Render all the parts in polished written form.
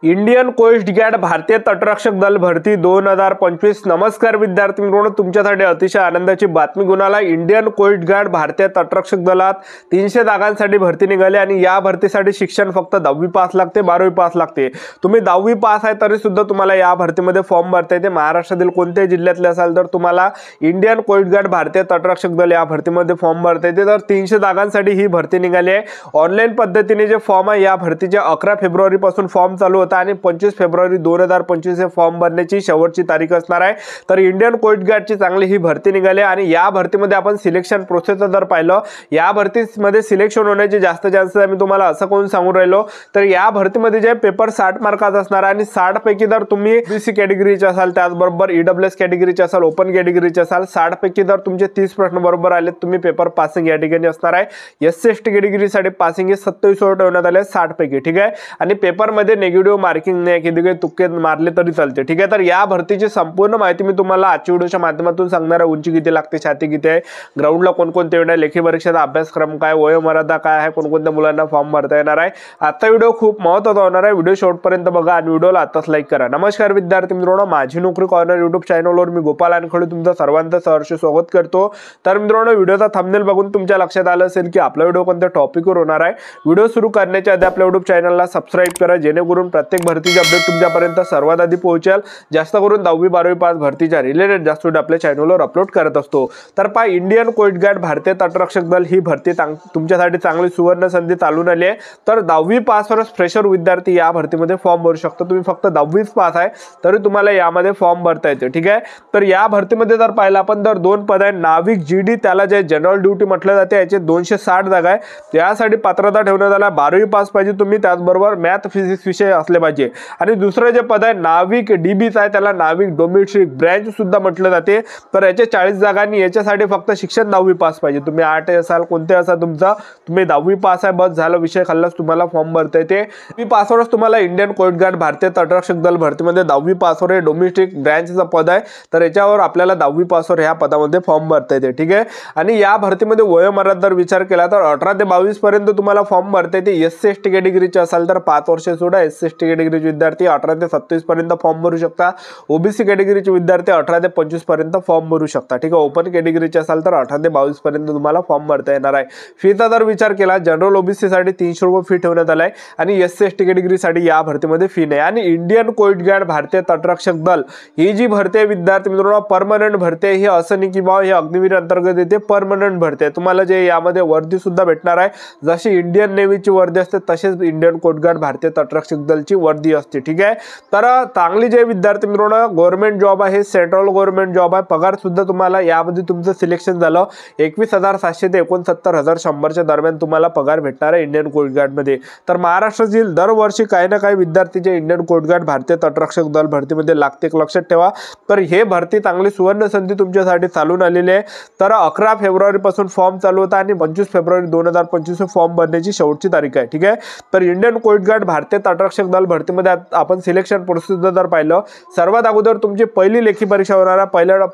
Indian coast guard भारतीय तटरक्षक दल भरती 2025। नमस्कार विद्यार्थी मित्रांनो, तुमच्यासाठी अतिशय आनंदाची बातमी घेऊन आला। इंडियन कोस्ट गार्ड भारतीय तटरक्षक दलात 300 जागांसाठी भरती निघाली आणि या भरतीसाठी शिक्षण फक्त 10वी पास लागते, 12वी पास लागते। तुम्ही 10वी पास आहे तरी सुद्धा तुम्हाला या भरतीमध्ये फॉर्म भरता येते। महाराष्ट्रातील कोणत्याही जिल्ह्यातले असाल तर तुम्हाला इंडियन कोस्ट गार्ड भारतीय तटरक्षक दल या भरतीमध्ये फॉर्म भरता येते। तर 300 जागांसाठी ही भरती निघाली आहे। ऑनलाईन पद्धतीने जे फॉर्म आहे या भरतीचे 11 फेब्रुवारी पासून फॉर्म चालू आणि 25 फेब्रुवारी 2025 हे फॉर्म भरण्याची शेवटची तारीख असणार आहे। तर इंडियन कोस्ट गार्डची चांगली ही भरती निघाली आणि या भरतीमध्ये आपण सिलेक्शन प्रोसेस जर पाहिलं, या भरतीमध्ये सिलेक्शन होण्याचे जास्त चान्सेस आहे। मी तुम्हाला असं कोण सांगून राहिलो, तर या भरतीमध्ये जे पेपर 60 मार्काचा असणार आणि 60 पैकी जर तुम्ही बीसी कॅटेगरीचे असाल, त्याचबरोबर ईडब्ल्यूएस कॅटेगरीचे असाल, ओपन कॅटेगरीचे असाल, 60 पैकी जर तुमचे 30 प्रश्न बरोबर आले तुम्ही पेपर पासिंग या ठिकाणी असणार आहे। एससी एसटी कॅटेगरीसाठी पासिंग हे 27 ठेवण्यात आले 60 पैकी, ठीक आहे। आणि पेपरमध्ये निगेटिव्ह मार्किंग नाही, किती काही तुक्के मारले तरी चालते, ठीक आहे। तर या भरतीची संपूर्ण माहिती मी तुम्हाला आजच्या व्हिडिओच्या माध्यमातून सांगणार आहे। उंची किती लागते, छाती किती आहे, ग्राउंडला कोणकोणते येणार, लेखी परीक्षेचा अभ्यासक्रम काय, वयोमर्यादा काय आहे, कोणकोणत्या मुलांना फॉर्म भरता येणार आहे। आजचा व्हिडिओ खूप महत्त्वाचा होणार आहे। व्हिडिओ शेवटपर्यंत बघा आणि व्हिडिओला आताच लाईक करा। नमस्कार विद्यार्थी मित्रांनो, माझी नोकरी कॉर्नर युट्यूब चॅनलवर मी गोपाल अनखळे तुमचं सर्वांचं सहर्ष स्वागत करतो। तर मित्रांनो, व्हिडिओचा थंबनेल बघून तुमच्या लक्षात आलं असेल की आपला व्हिडिओ कोणत्या टॉपिकवर होणार आहे। व्हिडिओ सुरू करण्याच्या आधी आपल्या युट्यूब चॅनलला सबस्क्राइब करा, जेणेकरून प्रत्येक भरतीचे अपडेट तुमच्यापर्यंत सर्वात आधी पोहोचेल। जास्त करून 10वी 12वी पास भरतीच्या रिलेटेड जास्त व्हिडिओ आपल्या चॅनलवर अपलोड करत असतो। तर पहा, इंडियन कोस्ट गार्ड भारतीय तटरक्षक दल ही भरती तुमच्यासाठी चांगली सुवर्ण संधी चालून आली आहे। तर 10वी पासवरच फ्रेशर विद्यार्थी या भरतीमध्ये फॉर्म भरू शकतो। तुम्ही फक्त 10वीच पास आहे तरी तुम्हाला यामध्ये फॉर्म भरता येते, ठीक आहे। तर या भरतीमध्ये जर पाहिलं आपण तर 2 पद आहे, नाविक जीडी, त्याला जे जनरल ड्युटी म्हटलं जाते, याचे 260 जागा आहे। त्यासाठी पात्रता ठेवण्यात आला 12वी पास पाहिजे तुम्ही, त्याचबरोबर मॅथ फिजिक्स विषय असले पाहिजे। आणि दुसरं जे पद आहे नाविक डीबीच आहे, त्याला नाविक डोमेस्टिक ब्रँच सुद्धा म्हटलं जाते। तर याचे 40 जागा आणि याच्यासाठी फक्त शिक्षण 10वी पास पाहिजे। तुम्ही 8 असाल, कोणते असाल तुमचा, तुम्ही 10वी पास आहे बस झालं, विषय खाल्लाच तुम्हाला फॉर्म भरता येते। 10वी पासवरच तुम्हाला इंडियन कोस्ट गार्ड भारतीय तटरक्षक दल भरतीमध्ये 10वी पासवर हे डोमेस्टिक ब्रँचचं पद आहे, तर याच्यावर आपल्याला 10वी पासवर ह्या पदामध्ये फॉर्म भरता येते, ठीक आहे। आणि या भरतीमध्ये वयोमर्यादा जर विचार केला तर 18 ते 22 पर्यंत तुम्हाला फॉर्म भरता येते। एससी एसटी कॅटेगरीचे असाल तर 5 वर्ष सोडा, एससी एसटी कॅटेगरीचे विद्यार्थी 18 ते 27 पर्यंत फॉर्म भरू शकता। ओबीसी कॅटेगरीचे विद्यार्थी 18 ते 25 पर्यंत फॉर्म भरू शकता, ठीक आहे। ओपन कॅटेगरीचे असाल तर 18 ते 22 पर्यंत तुम्हाला फॉर्म भरता येणार आहे। फीचा जर विचार केला, जनरल ओबीसी साठी 300 रुपये फी ठेवण्यात आलाय आणि एससी एसटी कॅटेगरीसाठी या भरतीमध्ये फी नाही। आणि इंडियन कोस्ट गार्ड भारतीय तटरक्षक दल ही जी भरती आहे विद्यार्थी मित्रांनो, परमनंट भरती आहे। हे असं नाही की बा हे अग्निवीर अंतर्गत येते, परमनंट भरती आहे। तुम्हाला जे यामध्ये वर्दी सुद्धा भेटणार आहे, जशी इंडियन नेव्हीची वर्दी असते तसेच इंडियन कोस्ट गार्ड भारतीय तटरक्षक दलची वर्दी असते, ठीक आहे। तर चांगली जे विद्यार्थी मित्रांनो, गव्हर्नमेंट जॉब आहे, सेंट्रल गव्हर्नमेंट जॉब आहे। पगार सुद्धा तुम्हाला यामध्ये तुमचं सिलेक्शन झालं 21,700 ते 69,100 दरम्यान तुम्हाला पगार भेटणार आहे इंडियन कोस्ट गार्ड मध्ये। तर महाराष्ट्रातील दरवर्षी काही ना काही विद्यार्थीचे इंडियन कोस्ट गार्ड भारतीय तटरक्षक दल भरतीमध्ये लागते, लक्षात ठेवा। तर हे भरती चांगली सुवर्ण संधी तुमच्यासाठी चालून आलेली आहे। तर 11 फेब्रुवारी पासून फॉर्म चालू होता आणि 25 फेब्रुवारी 2025 फॉर्म भरण्याची शेवटची तारीख आहे, ठीक आहे। तर इंडियन कोस्ट गार्ड भारतीय तटरक्षक दल भरतीमध्ये आपण सिलेक्शन प्रोसेस जर पाहिलं, सर्वात अगोदर तुमची पहिली लेखी परीक्षा होणार आहे।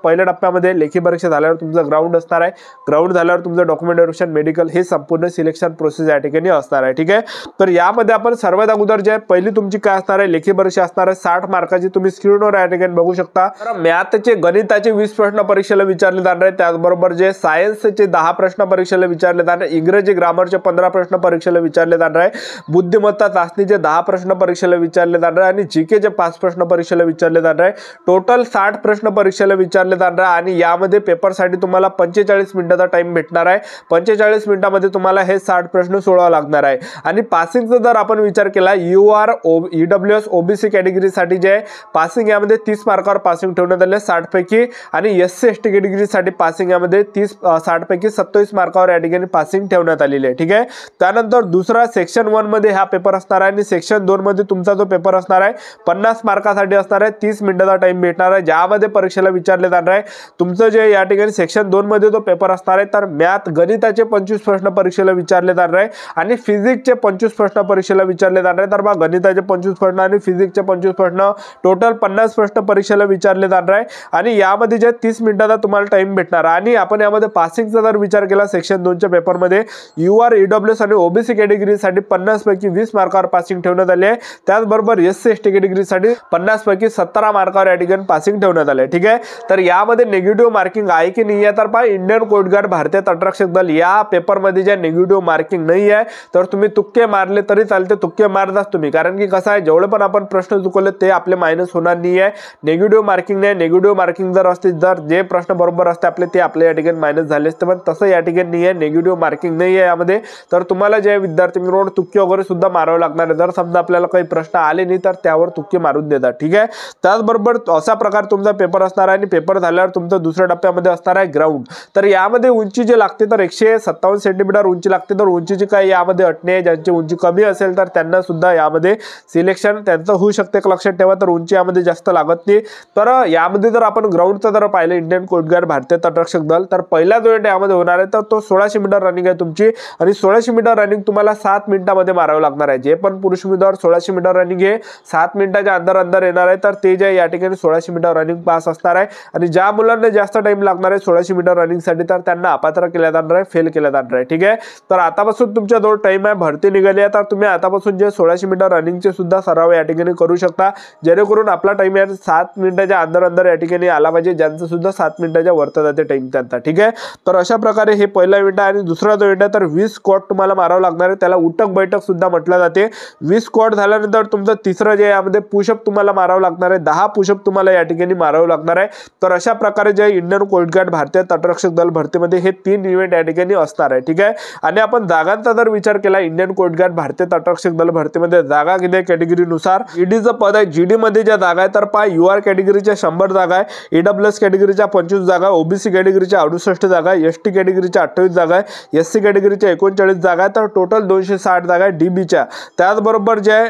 पहिल्या टप्प्यामध्ये लेखी परीक्षा झाल्यावर तुमचं ग्राउंड असणार आहे, ग्राउंड झाल्यावर तुमचं डॉक्युमेंटेशन, मेडिकल, हे संपूर्ण सिलेक्शन प्रोसेस या ठिकाणी असणार आहे, ठीक आहे। तर यामध्ये आपण सर्वात अगोदर जे पहिली तुमची काय असणार आहे, लेखी परीक्षा असणार आहे 60 मार्काची, तुम्ही स्क्रीनवर या ठिकाणी बघू शकता। तर मॅथचे, गणिताचे 20 प्रश्न परीक्षेला विचारले जाणार आहेत, त्याचबरोबर जे सायन्सचे 10 प्रश्न परीक्षेला विचारले जाणार आहे, इंग्रजी ग्रामरचे 15 प्रश्न परीक्षेला विचारले जाणार आहे, बुद्धिमत्ता चाचणीचे 10 प्रश्न परीक्षेला विचारले जाणार आहे आणि जीकेचे 5 प्रश्न परीक्षेला विचारले जाणार आहे। टोटल 60 प्रश्न परीक्षेला विचारले जाणार आहे आणि यामध्ये पेपरसाठी तुम्हाला 45 मिनिटाचा टाइम भेटणार आहे। 45 मिनिटांमध्ये तुम्हाला हे 60 प्रश्न सोडवावे लागणार आहे। आणि पासिंगचा जर आपण विचार केला, यूआर ईडब्ल्यूएस ओबीसी कॅटेगरीसाठी जे पासिंग यामध्ये 30 मार्कावर पासिंग ठेवण्यात आले 60 पैकी, आणि एससी एसटी कॅटेगरीसाठी पासिंग यामध्ये 60 पैकी 27 मार्कावर या ठिकाणी पासिंग ठेवण्यात आलेली आहे, ठीक आहे। त्यानंतर दुसरा सेक्शन 1 मध्ये हा पेपर असणार आहे आणि सेक्शन 2 मध्ये तुमचा जो पेपर असणार आहे 50 मार्कासाठी असणार आहे, 30 मिनिटाचा टाइम भेटणार आहे, ज्यामध्ये परीक्षेला विचारले जाणार आहे तुमचं जे या ठिकाणी सेक्शन 2 मध्ये जो पेपर असणार आहे, तर मॅथ गणिताचे 25 प्रश्न परीक्षेला विचारले जाणार आहे आणि फिजिक्सचे 25 प्रश्न परीक्षेला विचारले जाणार आहे। तर बघा, गणिताचे 25 प्रश्न आणि फिजिक्सचे 25 प्रश्न, टोटल 50 प्रश्न परीक्षेला विचारले जाणार आहे आणि यामध्ये जे 30 मिनिटाचा तुम्हाला टाइम भेटणार आहे। आणि आपण यामध्ये पासिंगचा जर विचार केला, सेक्शन 2 पेपर मध्ये यूआर ईडब्ल्यूएस आणि ओबीसी कॅटेगरीसाठी 50 पैकी 20 मार्कावर पासिंग ठेवण्यात आले आहे, त्याचबरोबर SC ST कॅटेगरीसाठी 50 पैकी 17 मार्कावर या ठिकाणी पासिंग ठेवण्यात आले. ठीक आहे, तर यामध्ये निगेटिव्ह मार्किंग आहे की नाही आहे तर पहा इंडियन कोस्ट गार्ड भारतीय तटरक्षक दल या पेपरमध्ये ज्या निगेटिव्ह मार्किंग नाही आहे तर तुम्ही तुक्के मारले तरी चालते, तुक्के मारताच तुम्ही, कारण की कसं आहे जेवढे पण आपण प्रश्न चुकवले ते आपले मायनस होणार नाही आहे. निगेटिव्ह मार्किंग नाही, निगेटिव्ह मार्किंग जर असते जर जे प्रश्न बरोबर असते आपले ते आपल्या या ठिकाणी मायनस झाले असते, पण तसं या ठिकाणी नाही आहे, निगेटिव्ह मार्किंग नाही आहे यामध्ये. तर तुम्हाला जे विद्यार्थी मित्रांनो तुक्के वगैरे सुद्धा मारावे लागणार आहे. जर समजा आपल्याला काही प्रश्न आले नाही तर त्यावर तुक्के मारून देतात. ठीक आहे, त्याचबरोबर असा प्रकार तुमचा पेपर असणार आहे आणि पेपर झाल्यावर तुमचा दुसऱ्या टप्प्यामध्ये असणार आहे ग्राउंड. तर यामध्ये उंची जे लागते तर 157 सेंटीमीटर उंची लागते. तर उंचीची काही यामध्ये अट नाही आहे, ज्यांची उंची कमी असेल तर त्यांना सुद्धा यामध्ये सिलेक्शन त्यांचं होऊ शकते. लक्षात ठेवा, तर उंची यामध्ये जास्त लागत नाही. तर यामध्ये जर आपण ग्राउंडचं जर पाहिलं इंडियन कोस्ट गार्ड भारतीय तटरक्षक दल तर पहिला जो इव्हेंट यामध्ये होणार आहे तर तो 1600 मीटर रनिंग आहे तुमची, आणि 1600 मीटर रनिंग तुम्हाला 7 मिनिटांमध्ये मारावं लागणार आहे. जे पण पुरुष उमेदवार 1600 मीटर रनिंग हे 7 मिनिटाच्या अंदर येणार आहे तर ते जे या ठिकाणी 1600 मीटर रनिंग पास असणार आहे. आणि ज्या मुलांना जास्त टाइम लागणार आहे 1600 मीटर रनिंग साठी तर त्यांना अपात्र केल्या जाणार आहे, फेल केल्या जाणार आहे. ठीक आहे, तर आतापासून तुमच्या जवळ टाइम आहे, भरती निघाली आहे तर तुम्ही आतापासून जे 1600 मीटर रनिंगचे सुद्धा सराव या ठिकाणी करू शकता, जेणेकरून आपला टाइम आहे 7 मिनिटाच्या अंदर या ठिकाणी आला पाहिजे, ज्यांचं सुद्धा 7 मिनिटाच्या वरती जाते टाइम त्यांचा. ठीक आहे, तर अशा प्रकारे हे पहिला इव्हेंट आहे. आणि दुसरा जो इव्हेंट आहे तर 20 स्क्वॉट तुम्हाला मारावं लागणार आहे, त्याला उठक बैठक सुद्धा म्हटलं जाते. 20 स्क्वॉट झाल्यानंतर तुमचं तिसरं जे यामध्ये पुशअप तुम्हाला मारावं लागणार आहे, 10 पुशअप तुम्हाला या ठिकाणी मारावं लागणार आहे. तर अशा प्रकारे जे इंडियन कोस्ट गार्ड भारतीय तटरक्षक दल भरतीमध्ये हे 3 इव्हेंट या ठिकाणी असणार आहे. ठीक आहे, आणि आपण जागांचा जर विचार केला इंडियन कोस्ट गार्ड भारतीय तटरक्षक दल भरतीमध्ये जागा किती कॅटेगरीनुसार ईडीचं पद आहे. जीडी मध्ये ज्या जागा आहे तर पहा UR कॅटेगरीच्या 100 जागा आहे, EWS कॅटेगरीच्या 25 जागा, OBC कॅटेगरीच्या 68 जागा, ST कॅटेगरीच्या 28 जागा आहे, SC कॅटेगरीच्या 39 जागा आहे. तर टोटल 260 जागा आहे DBच्या. त्याचबरोबर जे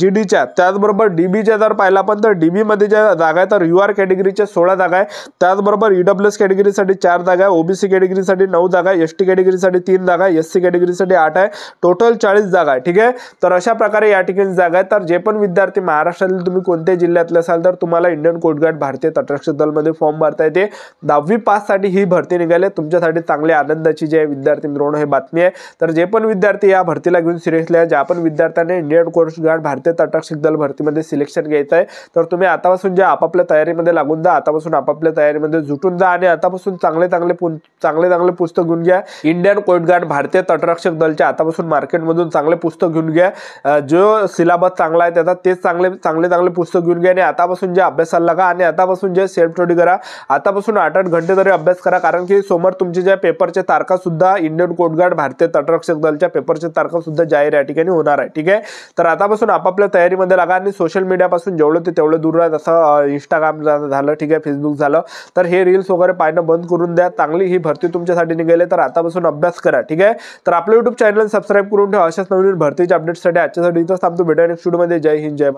GDच्या त्याचबरोबर DBच्या जर पाहिला आपण तर DB मध्ये ज्या जागा आहे तर UR कॅटेगरीच्या 16 जागा आहे, त्याचबरोबर EWS कॅटेगरीसाठी 4 जागा आहे, OBC कॅटेगरीसाठी 9 जागा आहे, ST कॅटेगरीसाठी 3 जागा आहे, SC कॅटेगरीसाठी 8 आहे, टोटल 40 जागा आहे. ठीक आहे, तर अशा प्रकारे या ठिकाणी जागा आहे. तर जे पण विद्यार्थी महाराष्ट्रातील तुम्ही कोणत्याही जिल्ह्यातले असाल तर तुम्हाला इंडियन कोस्ट गार्ड भारतीय तटरक्षक दल मध्ये फॉर्म भरता येते. 10वी पास साठी ही भरती निघाली, तुमच्यासाठी चांगली आनंदाची जे विद्यार्थी मित्रांनो हे बातमी आहे. तर जे पण विद्यार्थी या भरतीला घेऊन सिरियसली आहे, ज्या पण विद्यार्थ्यांनी इंडियन कोस्ट गार्ड भारतीय तटरक्षक दल भरतीमध्ये सिलेक्शन घ्यायचं आहे तर तुम्ही आतापासून जे आपापल्या तयारीमध्ये लागून जा, आतापासून आपापल्या तयारीमध्ये जुटून जा आणि आतापासून चांगले चांगले पुस्तक घेऊन घ्या. इंडियन कोस्ट गार्ड भारतीय तटरक्षक दलच्या आतापासून मार्केटमधून चांगले पुस्तक घेऊन घ्या, जो सिलेबस चांगला आहे त्याचा तेच चांगले पुस्तक घेऊन घ्या आणि आतापासून जे अभ्यासाला लागा आणि आतापासून जे सेल्फ स्टडी करा. आतापासून 8-8 घंटे तरी अभ्यास करा, कारण की समोर तुमचे ज्या पेपरच्या तारखा सुद्धा इंडियन कोस्ट गार्ड भारतीय तटरक्षक दलच्या पेपरच्या तारखा सुद्धा जाहीर या ठिकाणी होणार आहे. ठीक आहे, तर आतापासून आपापल्या तयारीमध्ये लागा आणि सोशल मीडियापासून जेवढं तेवढं दूर राहा. जसं इंस्टाग्राम झालं, ठीक आहे, फेसबुक झालं, तर हे रील्स वगैरे पाहणं बंद करून द्या. चांगली ही भरती तुमच्यासाठी निघाली तर आतापासून अभ्यास करा. ठीक आहे, तर आपलं YouTube चॅनल सबस्क्राईब करून ठेवा. अशाच नवीन भरतीच्या अपडेट्ससाठी आजच्यासाठी इथंच थांबतो. भेटूया नेक्स्ट व्हिडिओमध्ये. जय हिंद, जय भारत.